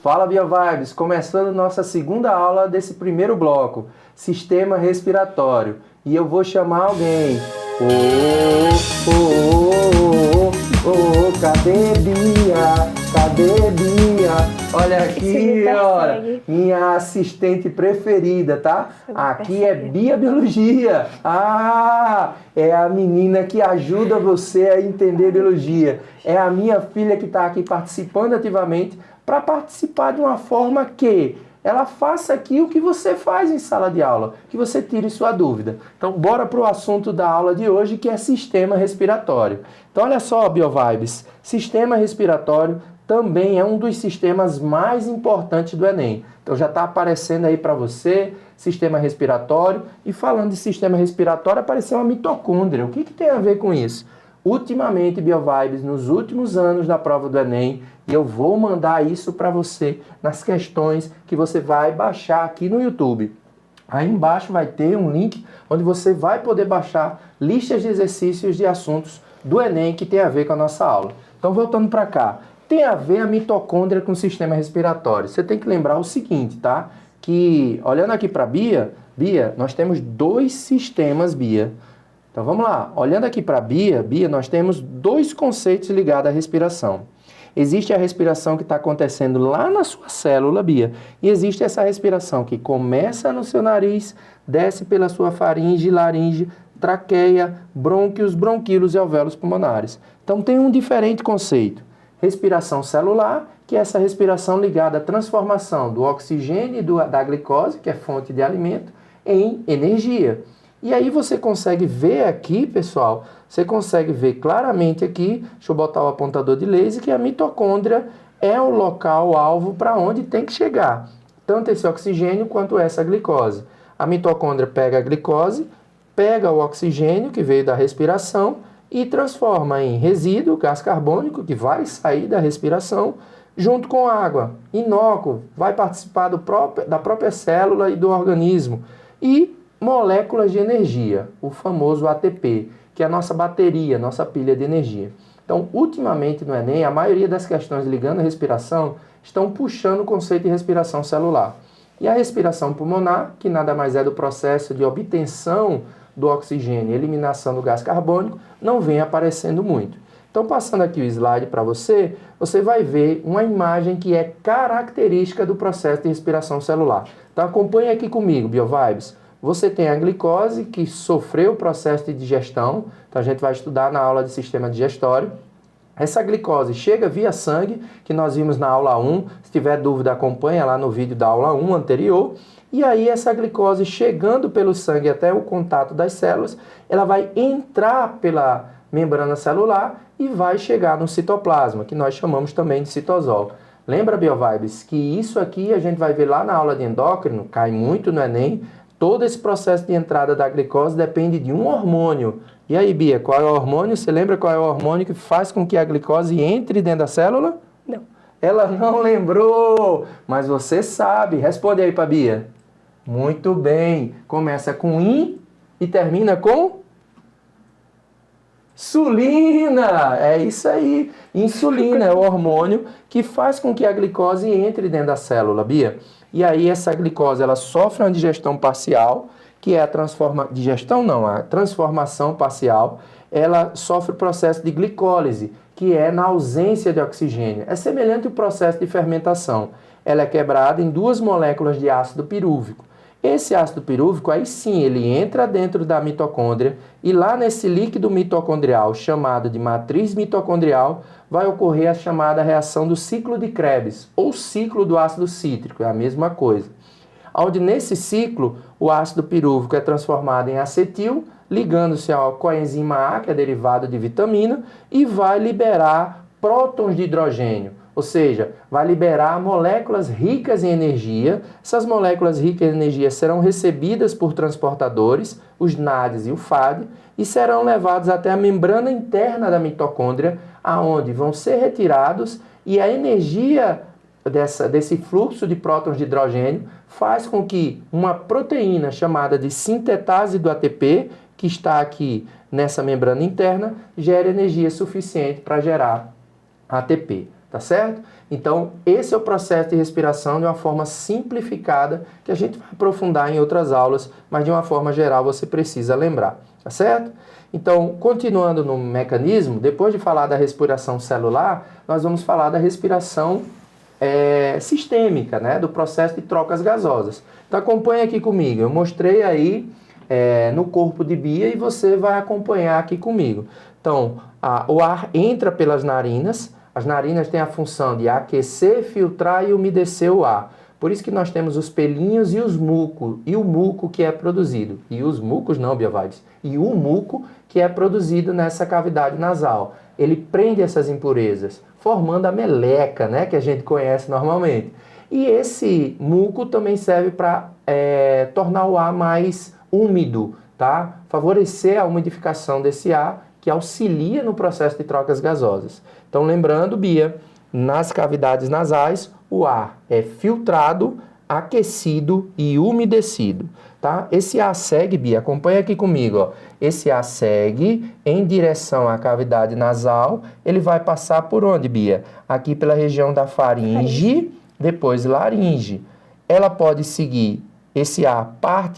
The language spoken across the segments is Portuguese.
Fala BioVibes, começando nossa segunda aula desse primeiro bloco, Sistema Respiratório. E eu vou chamar alguém. Cadê Bia? Cadê Bia? Olha aqui, olha, minha assistente preferida, tá? Aqui é Bia Biologia. Ah, é a menina que ajuda você a entender biologia. É a minha filha que está aqui participando ativamente para participar de uma forma que ela faça aqui o que você faz em sala de aula, que você tire sua dúvida. Então, bora para o assunto da aula de hoje, que é sistema respiratório. Então, olha só, BioVibes, sistema respiratório também é um dos sistemas mais importantes do Enem. Então, já está aparecendo aí para você, sistema respiratório. E falando de sistema respiratório, apareceu uma mitocôndria. O que tem a ver com isso? Ultimamente, BioVibes, nos últimos anos da prova do Enem, e eu vou mandar isso para você nas questões que você vai baixar aqui no YouTube. Aí embaixo vai ter um link onde você vai poder baixar listas de exercícios de assuntos do Enem que tem a ver com a nossa aula. Então, voltando para cá, tem a ver a mitocôndria com o sistema respiratório. Você tem que lembrar o seguinte, tá? Que, olhando aqui para Bia, nós temos dois sistemas, Bia. Então vamos lá, olhando aqui para Bia, nós temos dois conceitos ligados à respiração. Existe a respiração que está acontecendo lá na sua célula, Bia, e existe essa respiração que começa no seu nariz, desce pela sua faringe, laringe, traqueia, brônquios, bronquíolos e alvéolos pulmonares. Então tem um diferente conceito. Respiração celular, que é essa respiração ligada à transformação do oxigênio e da glicose, que é fonte de alimento, em energia. E aí você consegue ver aqui, pessoal, você consegue ver claramente aqui, deixa eu botar o apontador de laser, que a mitocôndria é o local alvo para onde tem que chegar, tanto esse oxigênio quanto essa glicose. A mitocôndria pega a glicose, pega o oxigênio que veio da respiração e transforma em resíduo, gás carbônico, que vai sair da respiração, junto com água, inócuo, vai participar da própria célula e do organismo. E moléculas de energia, o famoso ATP, que é a nossa bateria, nossa pilha de energia. Então, ultimamente no Enem, a maioria das questões ligando a respiração estão puxando o conceito de respiração celular. E a respiração pulmonar, que nada mais é do processo de obtenção do oxigênio e eliminação do gás carbônico, não vem aparecendo muito. Então, passando aqui o slide para você, você vai ver uma imagem que é característica do processo de respiração celular. Então, acompanhe aqui comigo, BioVibes. Você tem a glicose que sofreu o processo de digestão, então a gente vai estudar na aula de sistema digestório. Essa glicose chega via sangue, que nós vimos na aula 1, se tiver dúvida acompanha lá no vídeo da aula 1 anterior. E aí essa glicose chegando pelo sangue até o contato das células, ela vai entrar pela membrana celular e vai chegar no citoplasma, que nós chamamos também de citosol. Lembra, BioVibes, que isso aqui a gente vai ver lá na aula de endócrino, cai muito no Enem. Todo esse processo de entrada da glicose depende de um hormônio. E aí, Bia, qual é o hormônio? Você lembra qual é o hormônio que faz com que a glicose entre dentro da célula? Não. Ela não lembrou, mas você sabe. Responde aí para Bia. Muito bem. Começa com in e termina com insulina. É isso aí. Insulina é o hormônio que faz com que a glicose entre dentro da célula, Bia. E aí essa glicose ela sofre uma digestão parcial, que é a transformação parcial. Ela sofre o processo de glicólise, que é na ausência de oxigênio. É semelhante ao processo de fermentação. Ela é quebrada em duas moléculas de ácido pirúvico. Esse ácido pirúvico, aí sim, ele entra dentro da mitocôndria e lá nesse líquido mitocondrial, chamado de matriz mitocondrial, vai ocorrer a chamada reação do ciclo de Krebs, ou ciclo do ácido cítrico, é a mesma coisa. Onde nesse ciclo, o ácido pirúvico é transformado em acetil, ligando-se ao coenzima A, que é derivado de vitamina, e vai liberar prótons de hidrogênio. Ou seja, vai liberar moléculas ricas em energia. Essas moléculas ricas em energia serão recebidas por transportadores, os NADs e o FAD, e serão levados até a membrana interna da mitocôndria, aonde vão ser retirados e a energia desse fluxo de prótons de hidrogênio faz com que uma proteína chamada de sintetase do ATP, que está aqui nessa membrana interna, gere energia suficiente para gerar ATP. tá certo? Então, esse é o processo de respiração de uma forma simplificada, que a gente vai aprofundar em outras aulas, mas de uma forma geral você precisa lembrar, tá certo? Então, continuando no mecanismo, depois de falar da respiração celular, nós vamos falar da respiração sistêmica, né? Do processo de trocas gasosas. Então, acompanhe aqui comigo. Eu mostrei aí no corpo de Bia e você vai acompanhar aqui comigo. Então, o ar entra pelas narinas. As narinas têm a função de aquecer, filtrar e umedecer o ar. Por isso que nós temos os pelinhos e os mucos, e o muco que é produzido. E os mucos não, Bia Vibes. E o muco que é produzido nessa cavidade nasal. Ele prende essas impurezas, formando a meleca, né, que a gente conhece normalmente. E esse muco também serve para tornar o ar mais úmido, tá? Favorecer a umidificação desse ar, que auxilia no processo de trocas gasosas. Então, lembrando, Bia, nas cavidades nasais, o ar é filtrado, aquecido e umedecido, tá? Esse ar segue, Bia, acompanha aqui comigo, ó. Esse ar segue em direção à cavidade nasal, ele vai passar por onde, Bia? Aqui pela região da faringe, depois laringe. Ela pode seguir, esse ar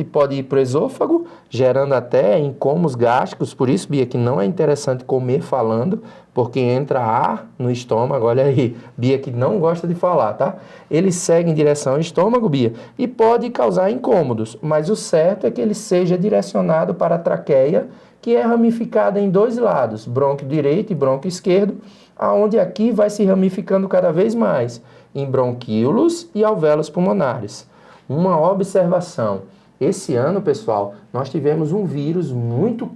pode ir para o esôfago, gerando até incômodos gástricos, por isso, Bia, que não é interessante comer falando, porque entra ar no estômago, olha aí, Bia que não gosta de falar, tá? Ele segue em direção ao estômago, Bia, e pode causar incômodos, mas o certo é que ele seja direcionado para a traqueia, que é ramificada em dois lados, brônquio direito e brônquio esquerdo, aonde aqui vai se ramificando cada vez mais, em bronquíolos e alvéolos pulmonares. Uma observação, esse ano, pessoal, nós tivemos um vírus muito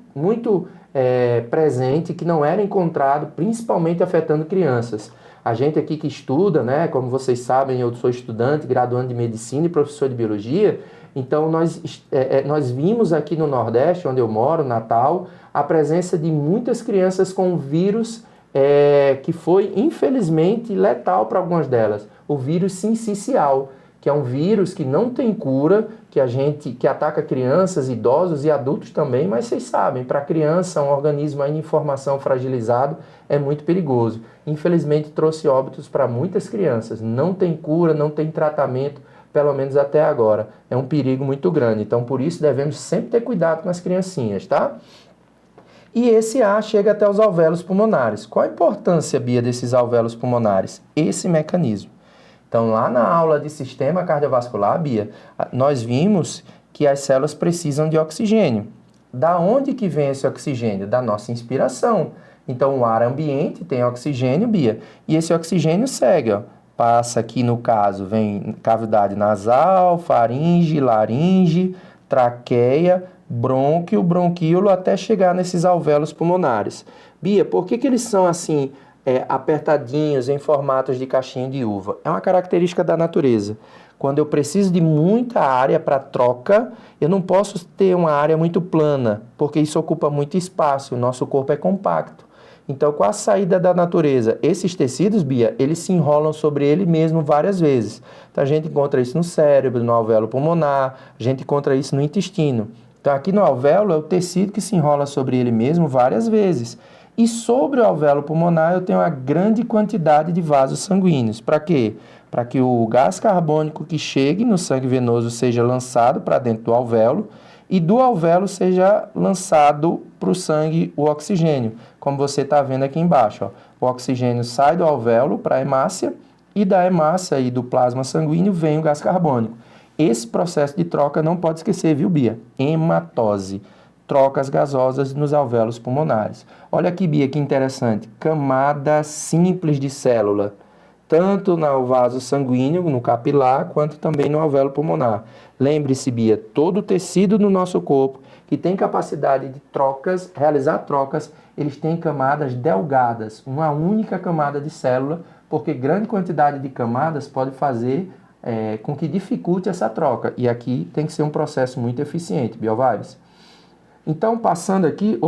presente que não era encontrado, principalmente afetando crianças. A gente aqui que estuda, né, como vocês sabem, eu sou estudante, graduando de medicina e professor de biologia, então nós vimos aqui no Nordeste, onde eu moro, Natal, a presença de muitas crianças com vírus que foi, infelizmente, letal para algumas delas, o vírus sincicial, que é um vírus que não tem cura, que ataca crianças, idosos e adultos também, mas vocês sabem, para a criança, um organismo ainda em formação fragilizado, é muito perigoso. Infelizmente, trouxe óbitos para muitas crianças. Não tem cura, não tem tratamento, pelo menos até agora. É um perigo muito grande. Então, por isso, devemos sempre ter cuidado com as criancinhas, tá? E esse ar chega até os alvéolos pulmonares. Qual a importância, Bia, desses alvéolos pulmonares? Esse mecanismo. Então, lá na aula de sistema cardiovascular, Bia, nós vimos que as células precisam de oxigênio. Da onde que vem esse oxigênio? Da nossa inspiração. Então, o ar ambiente tem oxigênio, Bia, e esse oxigênio segue, ó. Passa aqui, no caso, vem cavidade nasal, faringe, laringe, traqueia, brônquio, bronquíolo, até chegar nesses alvéolos pulmonares. Bia, por que eles são assim, apertadinhos em formatos de caixinha de uva? É uma característica da natureza. Quando eu preciso de muita área para troca, eu não posso ter uma área muito plana, porque isso ocupa muito espaço, o nosso corpo é compacto. Então, com a saída da natureza, esses tecidos, Bia, eles se enrolam sobre ele mesmo várias vezes. Então, a gente encontra isso no cérebro, no alvéolo pulmonar, a gente encontra isso no intestino. Então, aqui no alvéolo é o tecido que se enrola sobre ele mesmo várias vezes. E sobre o alvéolo pulmonar eu tenho uma grande quantidade de vasos sanguíneos. Para quê? Para que o gás carbônico que chegue no sangue venoso seja lançado para dentro do alvéolo e do alvéolo seja lançado para o sangue o oxigênio, como você está vendo aqui embaixo. Ó. O oxigênio sai do alvéolo para a hemácia e da hemácia e do plasma sanguíneo vem o gás carbônico. Esse processo de troca não pode esquecer, viu, Bia? Hematose. Trocas gasosas nos alvéolos pulmonares. Olha aqui, Bia, que interessante. Camada simples de célula, tanto no vaso sanguíneo, no capilar, quanto também no alvéolo pulmonar. Lembre-se, Bia, todo tecido no nosso corpo que tem capacidade de trocas, realizar trocas, eles têm camadas delgadas, uma única camada de célula, porque grande quantidade de camadas pode fazer com que dificulte essa troca. E aqui tem que ser um processo muito eficiente, BioVibes. Então, passando aqui,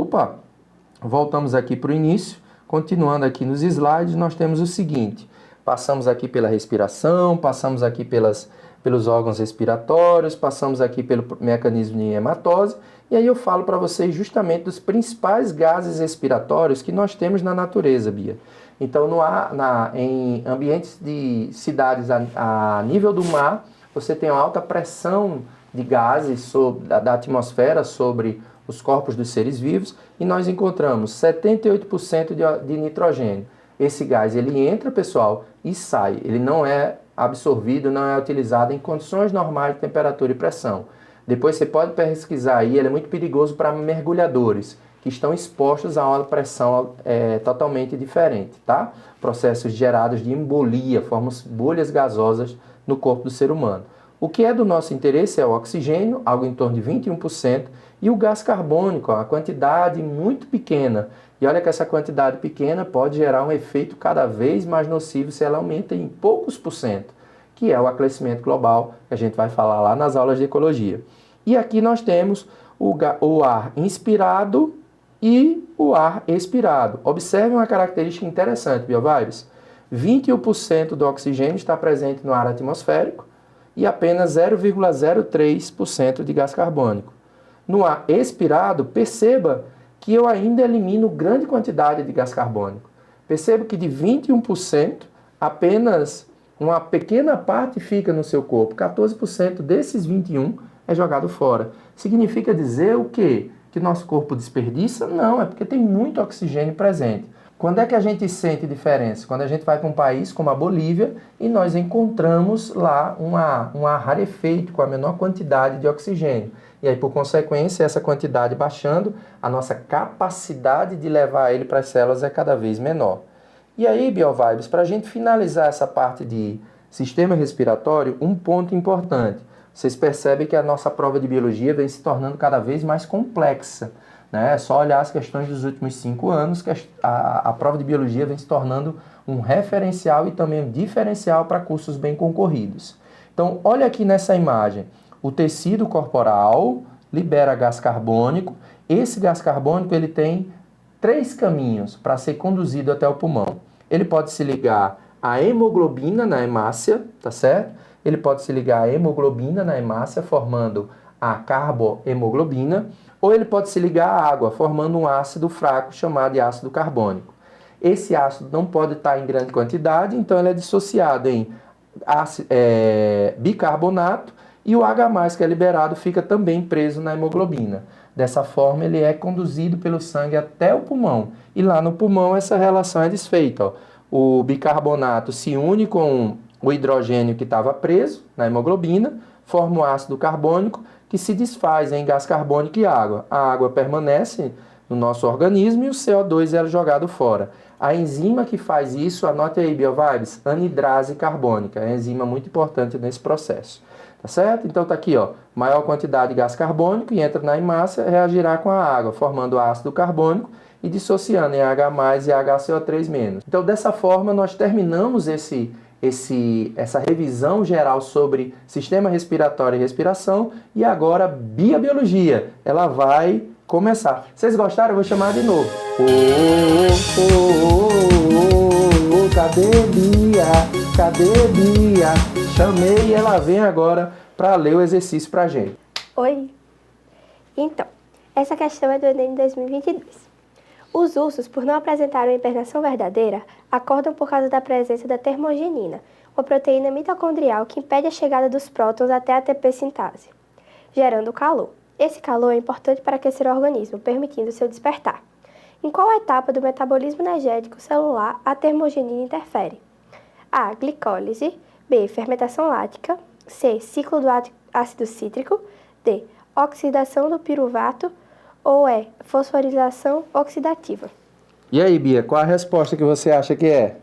voltamos aqui para o início, continuando aqui nos slides, nós temos o seguinte, passamos aqui pela respiração, passamos aqui pelos órgãos respiratórios, passamos aqui pelo mecanismo de hematose, e aí eu falo para vocês justamente dos principais gases respiratórios que nós temos na natureza, Bia. Então, em ambientes de cidades a nível do mar, você tem uma alta pressão de gases da atmosfera sobre os corpos dos seres vivos e nós encontramos 78% de nitrogênio. Esse gás, ele entra, pessoal, e sai. Ele não é absorvido, não é utilizado em condições normais de temperatura e pressão. Depois você pode pesquisar aí, ele é muito perigoso para mergulhadores, que estão expostos a uma pressão totalmente diferente, tá? Processos gerados de embolia, formam bolhas gasosas no corpo do ser humano. O que é do nosso interesse é o oxigênio, algo em torno de 21%, e o gás carbônico, a quantidade muito pequena. E olha que essa quantidade pequena pode gerar um efeito cada vez mais nocivo se ela aumenta em poucos por cento, que é o aquecimento global, que a gente vai falar lá nas aulas de ecologia. E aqui nós temos o ar inspirado e o ar expirado. Observe uma característica interessante, BioVibes. 21% do oxigênio está presente no ar atmosférico e apenas 0,03% de gás carbônico. No ar expirado, perceba que eu ainda elimino grande quantidade de gás carbônico. Perceba que de 21%, apenas uma pequena parte fica no seu corpo. 14% desses 21% é jogado fora. Significa dizer o quê? Que nosso corpo desperdiça? Não, é porque tem muito oxigênio presente. Quando é que a gente sente diferença? Quando a gente vai para um país como a Bolívia e nós encontramos lá um ar rarefeito com a menor quantidade de oxigênio. E aí, por consequência, essa quantidade baixando, a nossa capacidade de levar ele para as células é cada vez menor. E aí, BioVibes, para a gente finalizar essa parte de sistema respiratório, um ponto importante. Vocês percebem que a nossa prova de biologia vem se tornando cada vez mais complexa, né? É só olhar as questões dos últimos 5 anos que a prova de biologia vem se tornando um referencial e também um diferencial para cursos bem concorridos. Então, olha aqui nessa imagem. O tecido corporal libera gás carbônico. Esse gás carbônico ele tem 3 caminhos para ser conduzido até o pulmão. Ele pode se ligar à hemoglobina na hemácia, tá certo? Ele pode se ligar à hemoglobina na hemácia, formando a carbohemoglobina, ou ele pode se ligar à água, formando um ácido fraco chamado de ácido carbônico. Esse ácido não pode estar em grande quantidade, então ele é dissociado em bicarbonato e o H+, que é liberado, fica também preso na hemoglobina. Dessa forma, ele é conduzido pelo sangue até o pulmão. E lá no pulmão, essa relação é desfeita. Ó. O bicarbonato se une com o hidrogênio que estava preso na hemoglobina, forma o ácido carbônico, que se desfaz em gás carbônico e água. A água permanece no nosso organismo e o CO2 é jogado fora. A enzima que faz isso, anote aí, BioVibes, anidrase carbônica. É uma enzima muito importante nesse processo. Tá certo? Então tá aqui, ó, maior quantidade de gás carbônico e entra na hemácia, reagirá com a água, formando ácido carbônico e dissociando em H+ e HCO3-. Então dessa forma nós terminamos essa revisão geral sobre sistema respiratório e respiração e agora biobiologia, ela vai começar. Vocês gostaram? Eu vou chamar de novo. Cadê Bia? Cadê Bia? Chamei e ela vem agora para ler o exercício para a gente. Oi! Então, essa questão é do Enem 2022. Os ursos, por não apresentarem uma hibernação verdadeira, acordam por causa da presença da termogenina, uma proteína mitocondrial que impede a chegada dos prótons até a ATP sintase, gerando calor. Esse calor é importante para aquecer o organismo, permitindo seu despertar. Em qual etapa do metabolismo energético celular a termogenina interfere? A. Glicólise. B. Fermentação lática. C. Ciclo do ácido cítrico. D. Oxidação do piruvato. Ou E. Fosforilação oxidativa. E aí, Bia, qual a resposta que você acha que é?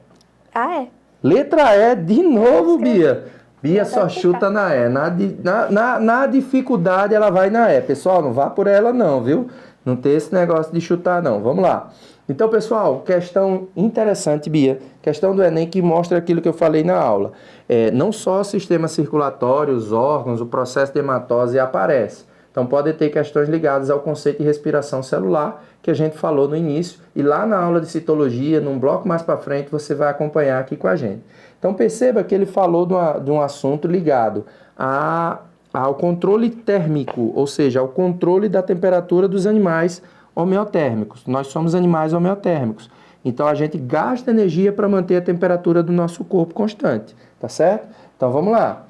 A. E. Letra E, de novo, Bia. Bia só chuta na E. Na dificuldade, ela vai na E. Pessoal, não vá por ela não, viu? Não tem esse negócio de chutar, não. Vamos lá. Então, pessoal, questão interessante, Bia. Questão do Enem que mostra aquilo que eu falei na aula. Não só o sistema circulatório, os órgãos, o processo de hematose aparece. Então, pode ter questões ligadas ao conceito de respiração celular, que a gente falou no início. E lá na aula de citologia, num bloco mais para frente, você vai acompanhar aqui com a gente. Então, perceba que ele falou de um assunto ligado ao controle térmico, ou seja, ao controle da temperatura dos animais homeotérmicos. Nós somos animais homeotérmicos. Então a gente gasta energia para manter a temperatura do nosso corpo constante, tá certo? Então vamos lá.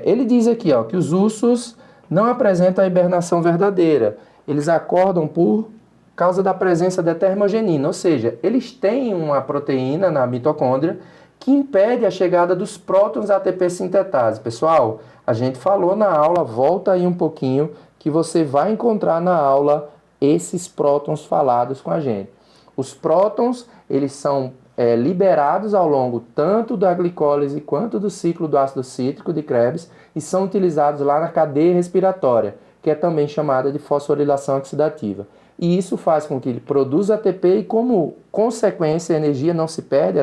Ele diz aqui, ó, que os ursos não apresentam a hibernação verdadeira. Eles acordam por causa da presença da termogenina, ou seja, eles têm uma proteína na mitocôndria que impede a chegada dos prótons ATP sintetase. Pessoal, a gente falou na aula, volta aí um pouquinho, que você vai encontrar na aula esses prótons falados com a gente. Os prótons, eles são liberados ao longo tanto da glicólise quanto do ciclo do ácido cítrico de Krebs e são utilizados lá na cadeia respiratória, que é também chamada de fosforilação oxidativa. E isso faz com que ele produza ATP e, como consequência, a energia não se perde,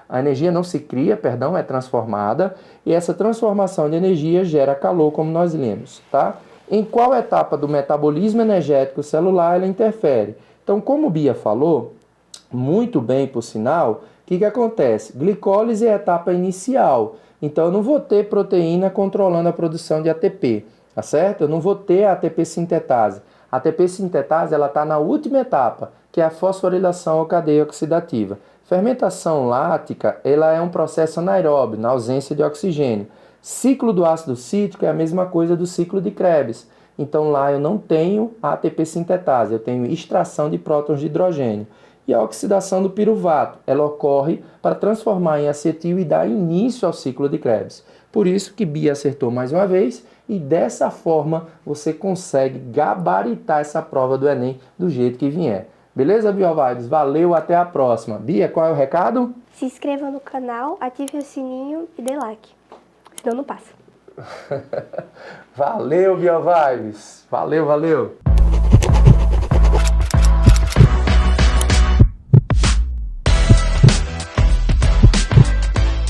a energia não se cria, perdão, é transformada, e essa transformação de energia gera calor, como nós lemos, tá? Em qual etapa do metabolismo energético celular ela interfere? Então, como o Bia falou, muito bem, por sinal, o que acontece? Glicólise é a etapa inicial, então eu não vou ter proteína controlando a produção de ATP, tá certo? Eu não vou ter a ATP sintetase. A ATP sintetase está na última etapa, que é a fosforilação ou cadeia oxidativa. Fermentação lática ela é um processo anaeróbio, na ausência de oxigênio. Ciclo do ácido cítrico é a mesma coisa do ciclo de Krebs. Então lá eu não tenho a ATP sintetase, eu tenho extração de prótons de hidrogênio. E a oxidação do piruvato, ela ocorre para transformar em acetil e dar início ao ciclo de Krebs. Por isso que Bia acertou mais uma vez, e dessa forma você consegue gabaritar essa prova do Enem do jeito que vier. Beleza, BioVibes? Valeu, até a próxima. Bia, qual é o recado? Se inscreva no canal, ative o sininho e dê like. Senão não passa. Valeu, BioVibes. Valeu, valeu.